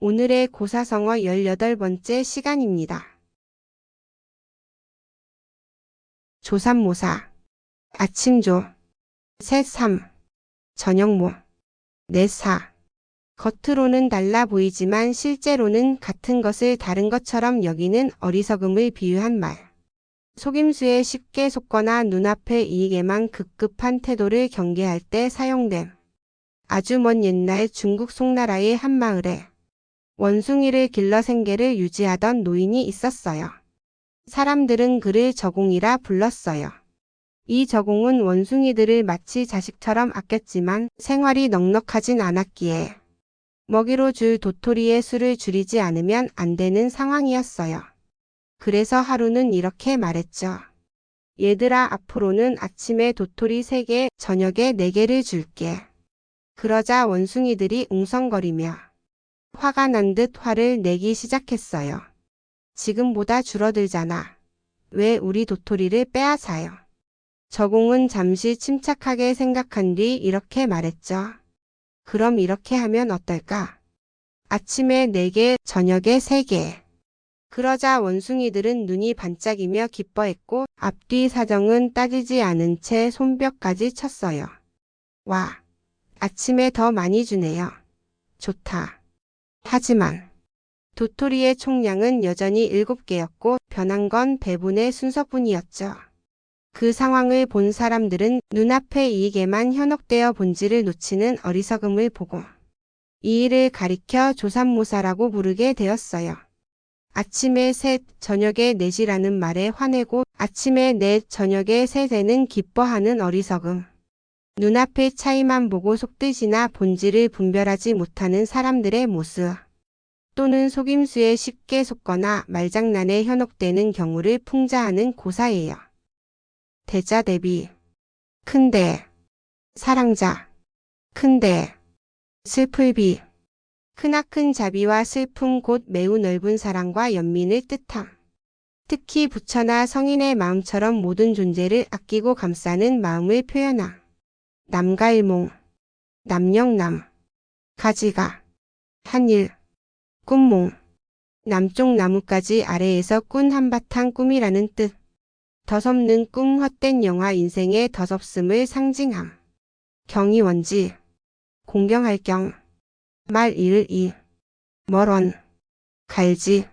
오늘의 고사성어 18번째 시간입니다. 조삼모사, 아침조, 새삼, 저녁모, 내사. 겉으로는 달라 보이지만 실제로는 같은 것을 다른 것처럼 여기는 어리석음을 비유한 말. 속임수에 쉽게 속거나 눈앞의 이익에만 급급한 태도를 경계할 때 사용됨. 아주 먼 옛날 중국 송나라의 한 마을에 원숭이를 길러 생계를 유지하던 노인이 있었어요. 사람들은 그를 저공이라 불렀어요. 이 저공은 원숭이들을 마치 자식처럼 아꼈지만 생활이 넉넉하진 않았기에 먹이로 줄 도토리의 수를 줄이지 않으면 안 되는 상황이었어요. 그래서 하루는 이렇게 말했죠. 얘들아, 앞으로는 아침에 도토리 3개, 저녁에 4개를 줄게. 그러자 원숭이들이 웅성거리며 화가 난 듯 화를 내기 시작했어요. 지금보다 줄어들잖아. 왜 우리 도토리를 빼앗아요? 저공은 잠시 침착하게 생각한 뒤 이렇게 말했죠. 그럼 이렇게 하면 어떨까? 아침에 4개, 저녁에 3개. 그러자 원숭이들은 눈이 반짝이며 기뻐했고 앞뒤 사정은 따지지 않은 채 손뼉까지 쳤어요. 와, 아침에 더 많이 주네요. 좋다. 하지만 도토리의 총량은 여전히 7개였고 변한 건 배분의 순서뿐이었죠. 그 상황을 본 사람들은 눈앞의 이익에만 현혹되어 본질을 놓치는 어리석음을 보고 이 일을 가리켜 조삼모사라고 부르게 되었어요. 아침에 셋, 저녁에 넷이라는 말에 화내고 아침에 넷, 저녁에 셋에는 기뻐하는 어리석음. 눈앞의 차이만 보고 속뜻이나 본질을 분별하지 못하는 사람들의 모습. 또는 속임수에 쉽게 속거나 말장난에 현혹되는 경우를 풍자하는 고사예요. 대자 대비, 큰대, 사랑자, 큰대, 슬플비. 크나큰 자비와 슬픔 곧 매우 넓은 사랑과 연민을 뜻함. 특히 부처나 성인의 마음처럼 모든 존재를 아끼고 감싸는 마음을 표현함. 남가일몽, 남영남, 가지가, 한일, 꿈몽, 남쪽 나뭇가지 아래에서 꾼 한바탕 꿈이라는 뜻. 더섭는 꿈 헛된 영화 인생의 더섭음을 상징함. 경이원지, 공경할 경, 말 잃을 이, 멀언, 갈지.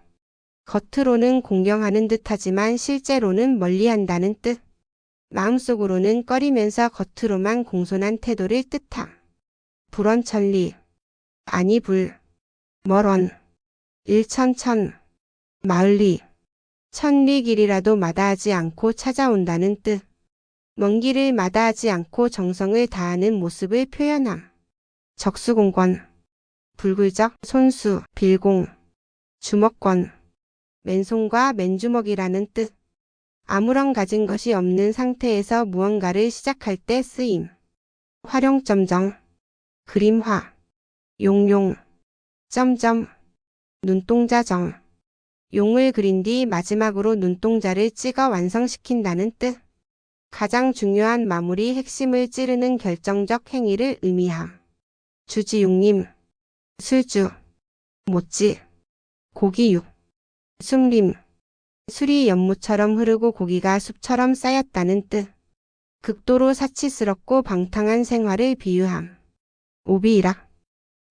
겉으로는 공경하는 듯하지만 실제로는 멀리한다는 뜻. 마음속으로는 꺼리면서 겉으로만 공손한 태도를 뜻함. 불언천리, 아니 불, 멀언, 일천천, 마을리. 천리 길이라도 마다하지 않고 찾아온다는 뜻. 먼 길을 마다하지 않고 정성을 다하는 모습을 표현함. 적수공권, 불굴적, 손수, 빌공, 주먹권, 맨손과 맨주먹이라는 뜻. 아무런 가진 것이 없는 상태에서 무언가를 시작할 때 쓰임. 활용점정, 그림화, 용용, 점점, 눈동자정. 용을 그린 뒤 마지막으로 눈동자를 찍어 완성시킨다는 뜻. 가장 중요한 마무리 핵심을 찌르는 결정적 행위를 의미함. 주지육림, 술주, 모찌, 고기육, 숨림. 술이 연무처럼 흐르고 고기가 숲처럼 쌓였다는 뜻. 극도로 사치스럽고 방탕한 생활을 비유함. 오비이락,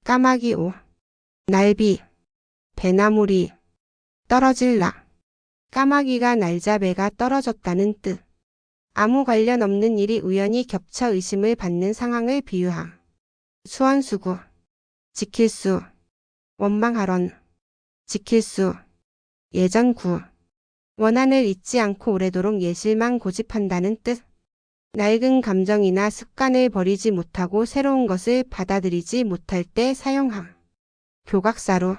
까마귀오, 날비, 배나무리, 떨어질라. 까마귀가 날자 배가 떨어졌다는 뜻. 아무 관련 없는 일이 우연히 겹쳐 의심을 받는 상황을 비유함. 수원수구, 지킬수, 원망하런, 지킬수, 예전구. 원한을 잊지 않고 오래도록 예실만 고집한다는 뜻. 낡은 감정이나 습관을 버리지 못하고 새로운 것을 받아들이지 못할 때 사용함. 교각사로,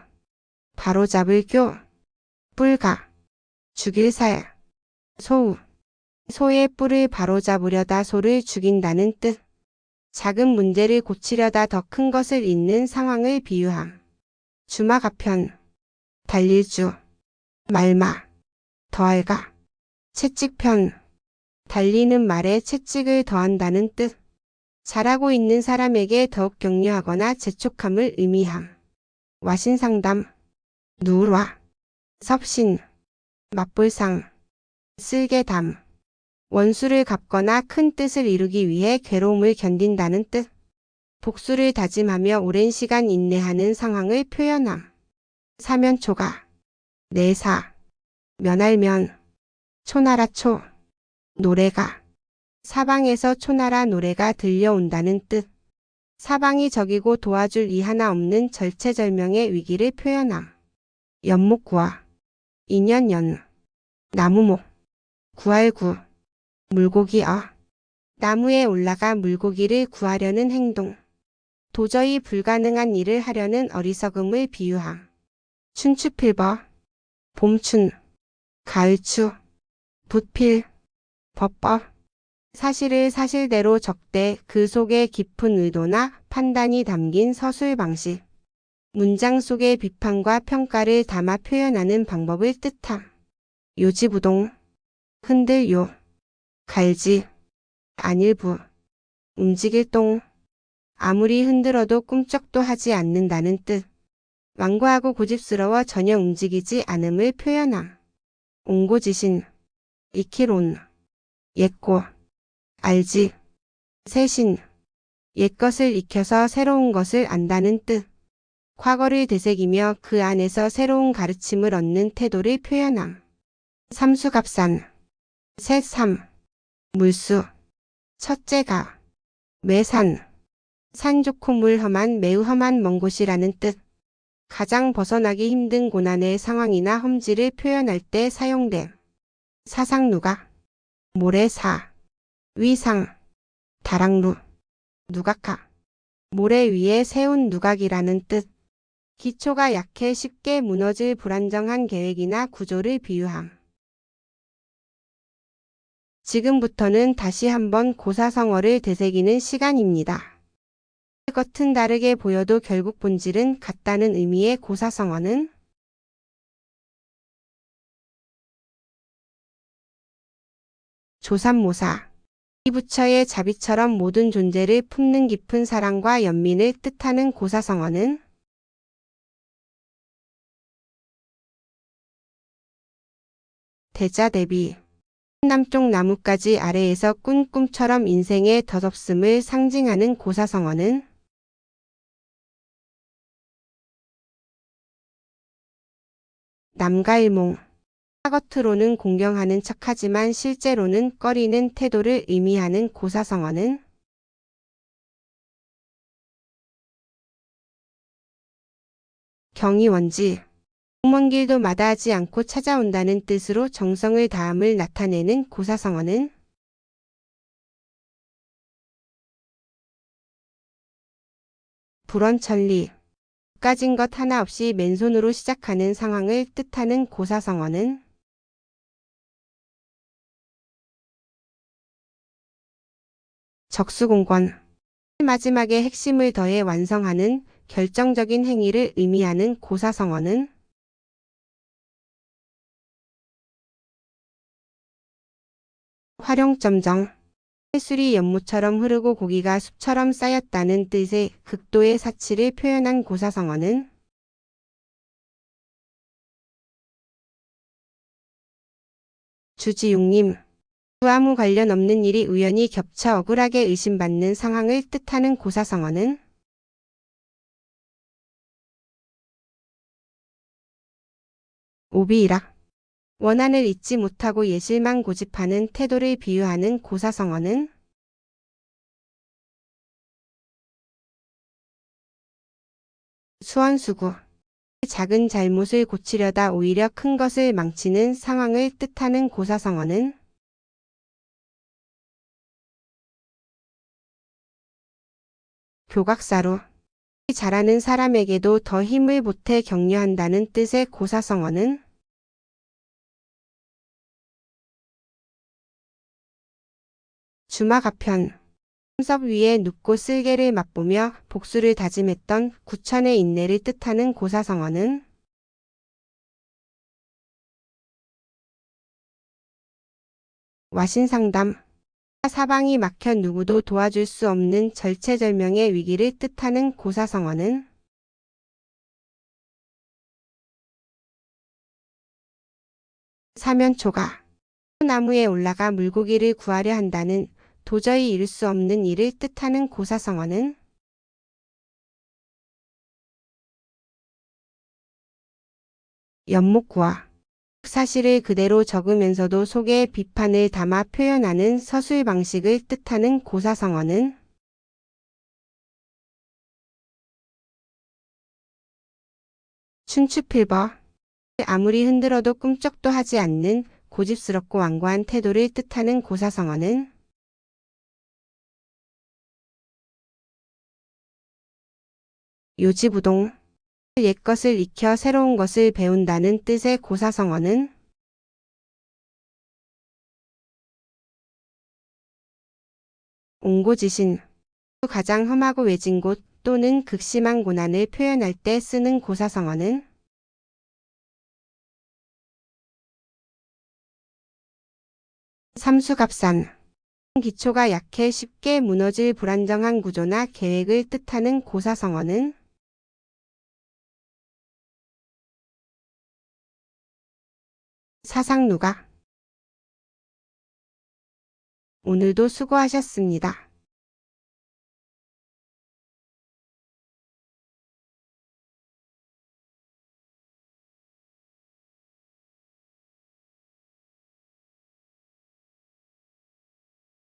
바로잡을 교, 뿔가, 죽일 살, 소우. 소의 뿔을 바로잡으려다 소를 죽인다는 뜻. 작은 문제를 고치려다 더 큰 것을 잇는 상황을 비유함. 주마가편, 달릴주, 말마, 더할가, 채찍편. 달리는 말에 채찍을 더한다는 뜻. 잘하고 있는 사람에게 더욱 격려하거나 재촉함을 의미함. 와신상담, 누울와, 섭신, 맞불상, 쓸개담. 원수를 갚거나 큰 뜻을 이루기 위해 괴로움을 견딘다는 뜻. 복수를 다짐하며 오랜 시간 인내하는 상황을 표현함. 사면초가, 내사, 면할면, 초나라 초, 노래가. 사방에서 초나라 노래가 들려온다는 뜻. 사방이 적이고 도와줄 이 하나 없는 절체절명의 위기를 표현함. 연목구화, 인연연, 나무목, 구할구, 물고기어. 나무에 올라가 물고기를 구하려는 행동. 도저히 불가능한 일을 하려는 어리석음을 비유함. 춘추필버, 봄춘, 가을추, 붓필, 법법. 사실을 사실대로 적되 그 속에 깊은 의도나 판단이 담긴 서술 방식. 문장 속에 비판과 평가를 담아 표현하는 방법을 뜻함. 요지부동, 흔들요, 갈지, 안일부, 움직일 동. 아무리 흔들어도 꿈쩍도 하지 않는다는 뜻. 완고하고 고집스러워 전혀 움직이지 않음을 표현함. 옹고지신, 익힐온, 옛고, 알지, 새신. 옛것을 익혀서 새로운 것을 안다는 뜻. 과거를 되새기며 그 안에서 새로운 가르침을 얻는 태도를 표현함. 삼수갑산, 새삼, 물수, 첫째가, 매산. 산 좋고 물 험한 매우 험한 먼 곳이라는 뜻. 가장 벗어나기 힘든 고난의 상황이나 험지를 표현할 때 사용됨. 사상누각, 모래사, 위상, 다락루, 누각하. 모래 위에 세운 누각이라는 뜻. 기초가 약해 쉽게 무너질 불안정한 계획이나 구조를 비유함. 지금부터는 다시 한번 고사성어를 되새기는 시간입니다. 겉은 다르게 보여도 결국 본질은 같다는 의미의 고사성어는 조삼모사. 이 부처의 자비처럼 모든 존재를 품는 깊은 사랑과 연민을 뜻하는 고사성어는 대자대비. 남쪽 나뭇가지 아래에서 꾼 꿈처럼 인생의 덧없음을 상징하는 고사성어는 남가일몽. 겉으로는 공경하는 척하지만 실제로는 꺼리는 태도를 의미하는 고사성어는 경이원지. 먼 길도 마다하지 않고 찾아온다는 뜻으로 정성을 다함을 나타내는 고사성어는 불언천리. 가진 것 하나 없이 맨손으로 시작하는 상황을 뜻하는 고사성어는 적수공권. 마지막에 핵심을 더해 완성하는 결정적인 행위를 의미하는 고사성어는 활용점정. 해술이 연못처럼 흐르고 고기가 숲처럼 쌓였다는 뜻의 극도의 사치를 표현한 고사성어는 주지용님. 아무 관련 없는 일이 우연히 겹쳐 억울하게 의심받는 상황을 뜻하는 고사성어는 오비이락. 원한을 잊지 못하고 예실만 고집하는 태도를 비유하는 고사성어는 수원수구. 작은 잘못을 고치려다 오히려 큰 것을 망치는 상황을 뜻하는 고사성어는 교각사로. 잘하는 사람에게도 더 힘을 보태 격려한다는 뜻의 고사성어는 주마가편. 섭 위에 눕고 쓸개를 맛보며 복수를 다짐했던 구천의 인내를 뜻하는 고사성어는 와신상담. 사방이 막혀 누구도 도와줄 수 없는 절체절명의 위기를 뜻하는 고사성어는 사면초가 나무에 올라가 물고기를 구하려 한다는 도저히 이룰 수 없는 일을 뜻하는 고사성어는 연목구화 사실을 그대로 적으면서도 속에 비판을 담아 표현하는 서술 방식을 뜻하는 고사성어는 춘추필버 아무리 흔들어도 꿈쩍도 하지 않는 고집스럽고 완고한 태도를 뜻하는 고사성어는 요지부동 옛것을 익혀 새로운 것을 배운다는 뜻의 고사성어는 옹고지신 가장 험하고 외진 곳 또는 극심한 고난을 표현할 때 쓰는 고사성어는 삼수갑산 기초가 약해 쉽게 무너질 불안정한 구조나 계획을 뜻하는 고사성어는 사상누각 오늘도 수고하셨습니다.